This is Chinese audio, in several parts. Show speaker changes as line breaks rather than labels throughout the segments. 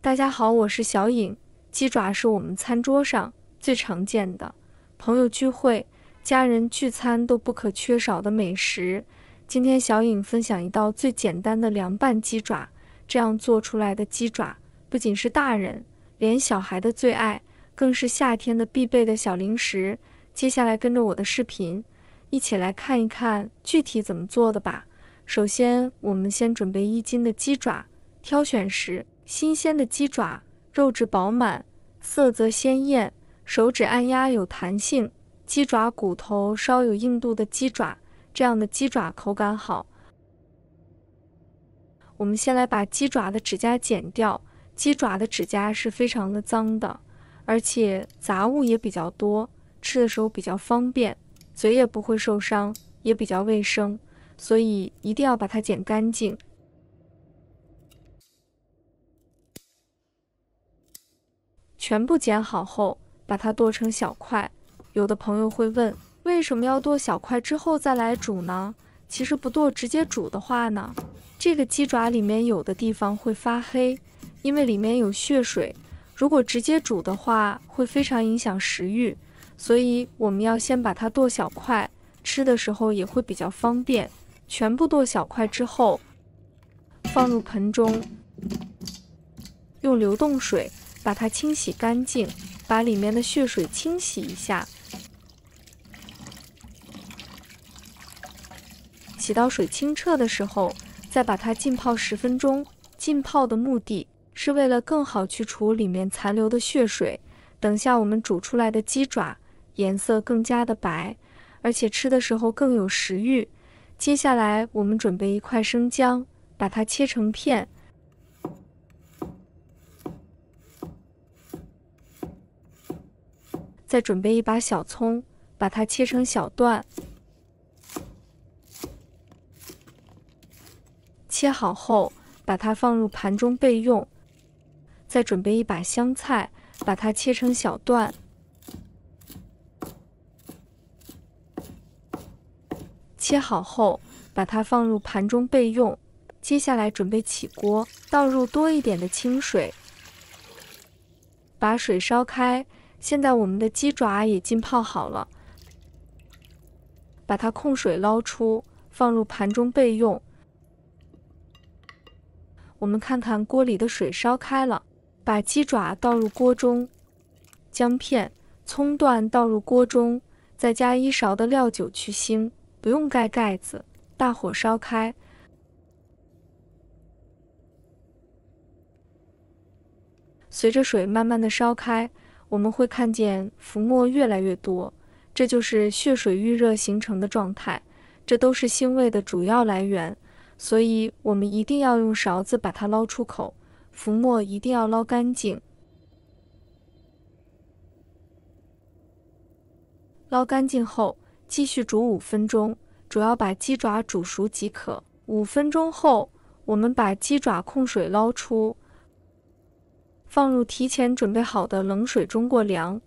大家好，我是小颖。鸡爪是我们餐桌上最常见的，朋友聚会、家人聚餐都不可缺少的美食。今天小颖分享一道最简单的凉拌鸡爪，这样做出来的鸡爪不仅是大人，连小孩的最爱，更是夏天的必备的小零食。接下来跟着我的视频，一起来看一看具体怎么做的吧。首先，我们先准备1斤的鸡爪，挑选时新鲜的鸡爪，肉质饱满，色泽鲜艳，手指按压有弹性，鸡爪骨头稍有硬度的鸡爪，这样的鸡爪口感好。我们先来把鸡爪的指甲剪掉，鸡爪的指甲是非常的脏的，而且杂物也比较多，吃的时候比较方便，嘴也不会受伤，也比较卫生，所以一定要把它剪干净。全部剪好后，把它剁成小块。有的朋友会问，为什么要剁小块之后再来煮呢？其实不剁直接煮的话呢，这个鸡爪里面有的地方会发黑，因为里面有血水。如果直接煮的话，会非常影响食欲，所以我们要先把它剁小块，吃的时候也会比较方便。全部剁小块之后，放入盆中，用流动水把它清洗干净，把里面的血水清洗一下。洗到水清澈的时候，再把它浸泡10分钟。浸泡的目的是为了更好去除里面残留的血水，等下我们煮出来的鸡爪颜色更加的白，而且吃的时候更有食欲。接下来我们准备1块生姜，把它切成片。再准备1把小葱，把它切成小段。切好后，把它放入盘中备用。再准备1把香菜，把它切成小段。切好后，把它放入盘中备用。接下来准备起锅，倒入多一点的清水，把水烧开。现在我们的鸡爪也浸泡好了，把它控水捞出，放入盘中备用。我们看看锅里的水烧开了，把鸡爪倒入锅中，姜片、葱段倒入锅中，再加1勺的料酒去腥，不用盖盖子，大火烧开。随着水慢慢的烧开，我们会看见浮沫越来越多，这就是血水遇热形成的状态，这都是腥味的主要来源，所以我们一定要用勺子把它捞出口，浮沫一定要捞干净。捞干净后，继续煮5分钟，主要把鸡爪煮熟即可。5分钟后，我们把鸡爪控水捞出，放入提前准备好的冷水中过凉。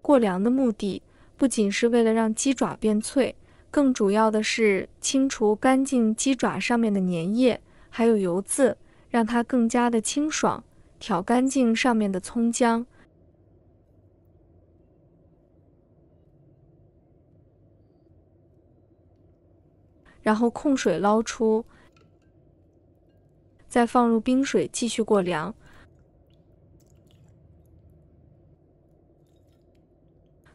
过凉的目的不仅是为了让鸡爪变脆，更主要的是清除干净鸡爪上面的粘液，还有油渍，让它更加的清爽。挑干净上面的葱姜，然后控水捞出，再放入冰水继续过凉。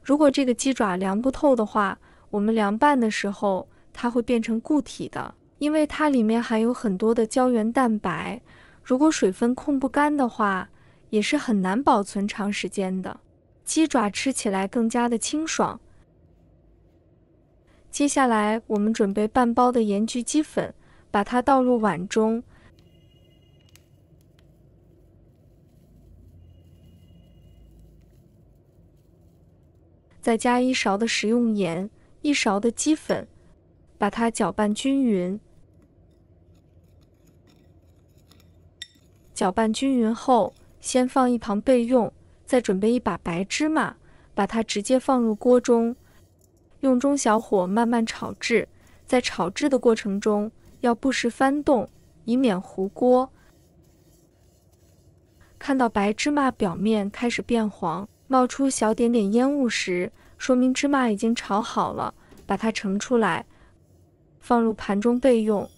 如果这个鸡爪凉不透的话，我们凉拌的时候它会变成固体的，因为它里面含有很多的胶原蛋白，如果水分控不干的话，也是很难保存长时间的。鸡爪吃起来更加的清爽。接下来我们准备半包的盐焗鸡粉，把它倒入碗中，再加1勺的食用盐，1勺的鸡粉，把它搅拌均匀。搅拌均匀后，先放一旁备用，再准备1把白芝麻，把它直接放入锅中，用中小火慢慢炒制。在炒制的过程中，要不时翻动，以免糊锅。看到白芝麻表面开始变黄，冒出小点点烟雾时，说明芝麻已经炒好了，把它盛出来，放入盘中备用。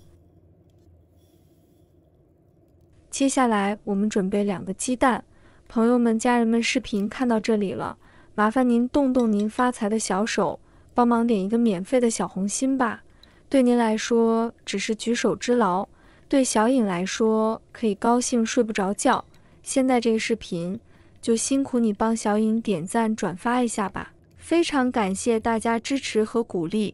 接下来我们准备2个鸡蛋。朋友们、家人们，视频看到这里了，麻烦您动动您发财的小手，帮忙点一个免费的小红心吧。对您来说只是举手之劳，对小颖来说可以高兴睡不着觉。现在这个视频就辛苦你帮小颖点赞转发一下吧，非常感谢大家支持和鼓励。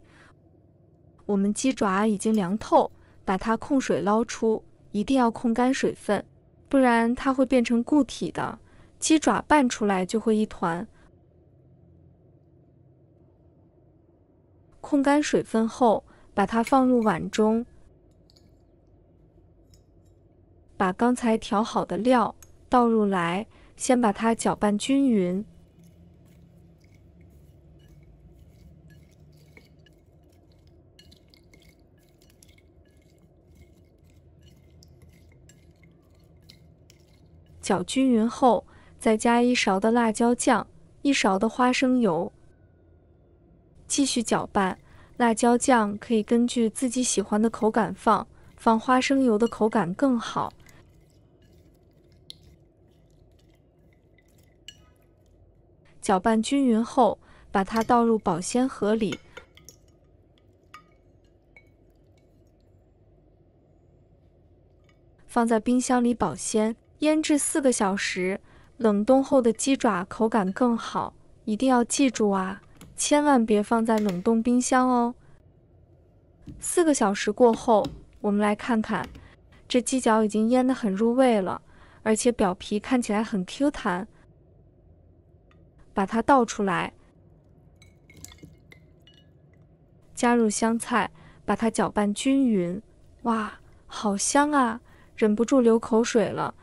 我们鸡爪已经凉透，把它控水捞出，一定要控干水分，不然它会变成固体的，鸡爪拌出来就会一团。控干水分后，把它放入碗中，把刚才调好的料倒入来，先把它搅拌均匀。搅均匀后，再加1勺的辣椒酱，1勺的花生油，继续搅拌。辣椒酱可以根据自己喜欢的口感放花生油的口感更好。搅拌均匀后，把它倒入保鲜盒里，放在冰箱里保鲜，腌制4个小时。冷冻后的鸡爪口感更好，一定要记住啊，千万别放在冷冻冰箱哦。4个小时过后，我们来看看，这鸡脚已经腌得很入味了，而且表皮看起来很 Q 弹。把它倒出来，加入香菜，把它搅拌均匀。哇，好香啊，忍不住流口水了。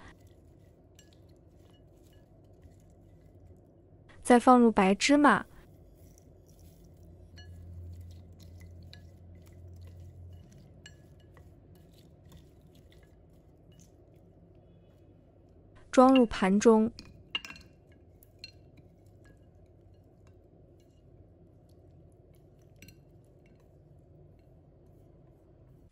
再放入白芝麻，装入盘中。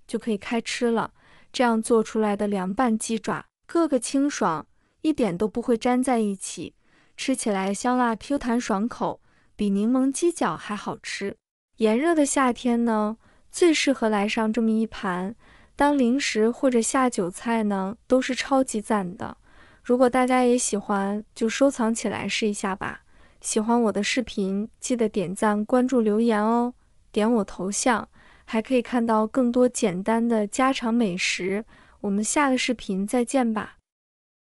就可以开吃了。这样做出来的凉拌鸡爪，个个清爽，一点都不会粘在一起，吃起来香辣 Q 弹爽口，比柠檬鸡脚还好吃。炎热的夏天呢，最适合来上这么一盘，当零食或者下酒菜呢，都是超级赞的。如果大家也喜欢，就收藏起来试一下吧。喜欢我的视频，记得点赞、关注、留言哦，点我头像。还可以看到更多简单的家常美食，我们下个视频再见吧。